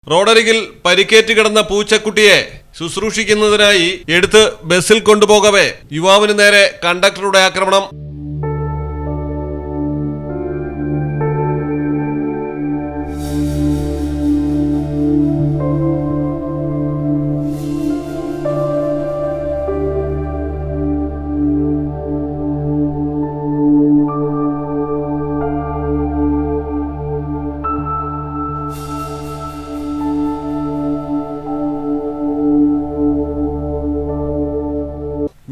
റോഡരികിൽ പരിക്കേറ്റ് കിടന്ന പൂച്ചക്കുട്ടിയെ ശുശ്രൂഷിക്കുന്നതിനായി എടുത്ത് ബസ്സിൽ കൊണ്ടുപോകവേ യുവാവിന് നേരെ കണ്ടക്ടറുടെ ആക്രമണം.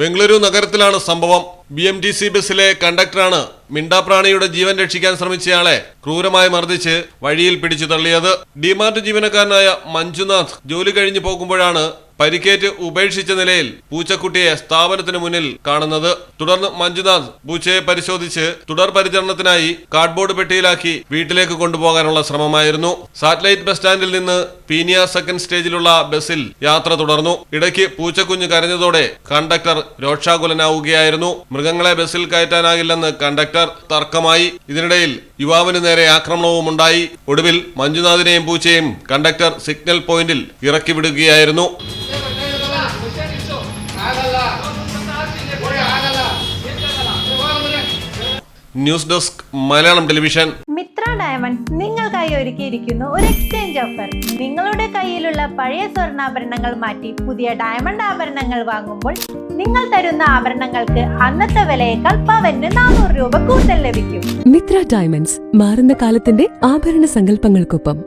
ബംഗളൂരു നഗരത്തിലാണ് സംഭവം. BMTC ബസ്സിലെ കണ്ടക്ടറാണ് മിണ്ടാപ്രാണിയുടെ ജീവൻ രക്ഷിക്കാൻ ശ്രമിച്ചയാളെ ക്രൂരമായി മർദ്ദിച്ച് വഴിയിൽ പിടിച്ചു തള്ളിയത്. ഡിമാർട്ട് ജീവനക്കാരനായ മഞ്ജുനാഥ് ജോലി കഴിഞ്ഞു പോകുമ്പോഴാണ് പരിക്കേറ്റ് ഉപേക്ഷിച്ച നിലയിൽ പൂച്ചക്കുട്ടിയെ സ്ഥാപനത്തിന് മുന്നിൽ കാണുന്നത്. തുടർന്ന് മഞ്ജുനാഥ് പൂച്ചയെ പരിശോധിച്ച് തുടർ പരിചരണത്തിനായി കാർഡ്ബോർഡ് പെട്ടിയിലാക്കി വീട്ടിലേക്ക് കൊണ്ടുപോകാനുള്ള ശ്രമമായിരുന്നു. സാറ്റലൈറ്റ് ബസ് സ്റ്റാൻഡിൽ നിന്ന് പീനിയ സെക്കൻഡ് സ്റ്റേജിലുള്ള ബസ്സിൽ യാത്ര തുടർന്നു. ഇടയ്ക്ക് പൂച്ചക്കുഞ്ഞ് കരഞ്ഞതോടെ കണ്ടക്ടർ രോഷാകുലനാവുകയായിരുന്നു. മൃഗങ്ങളെ ബസ്സിൽ കയറ്റാനാകില്ലെന്ന് കണ്ടക്ടർ തർക്കമായി. ഇതിനിടയിൽ യുവാവിന് നേരെ ആക്രമണവും ഉണ്ടായി. ഒടുവിൽ മഞ്ജുനാഥിനെയും പൂച്ചയും കണ്ടക്ടർ സിഗ്നൽ പോയിന്റിൽ ഇറക്കി വിടുകയായിരുന്നു. News desk Malayalam television. Mitra diamonds നിങ്ങൾക്കായി ഒരുക്കിയിരിക്കുന്നു ഒരു എക്സ്ചേഞ്ച് ഓഫർ. നിങ്ങളുടെ കയ്യിലുള്ള പഴയ സ്വർണ്ണാഭരണങ്ങൾ മാറ്റി പുതിയ ഡയമണ്ട് ആഭരണങ്ങൾ വാങ്ങുമ്പോൾ നിങ്ങൾ തരുന്ന ആഭരണങ്ങൾക്ക് അന്നത്തെ വിലയേക്കാൾ പവന് 400 രൂപ കൂടുതൽ ലഭിക്കും. മിത്ര ഡയമണ്ട്സ്, മാറുന്ന കാലത്തിന്റെ ആഭരണ സങ്കല്പങ്ങൾക്കൊപ്പം.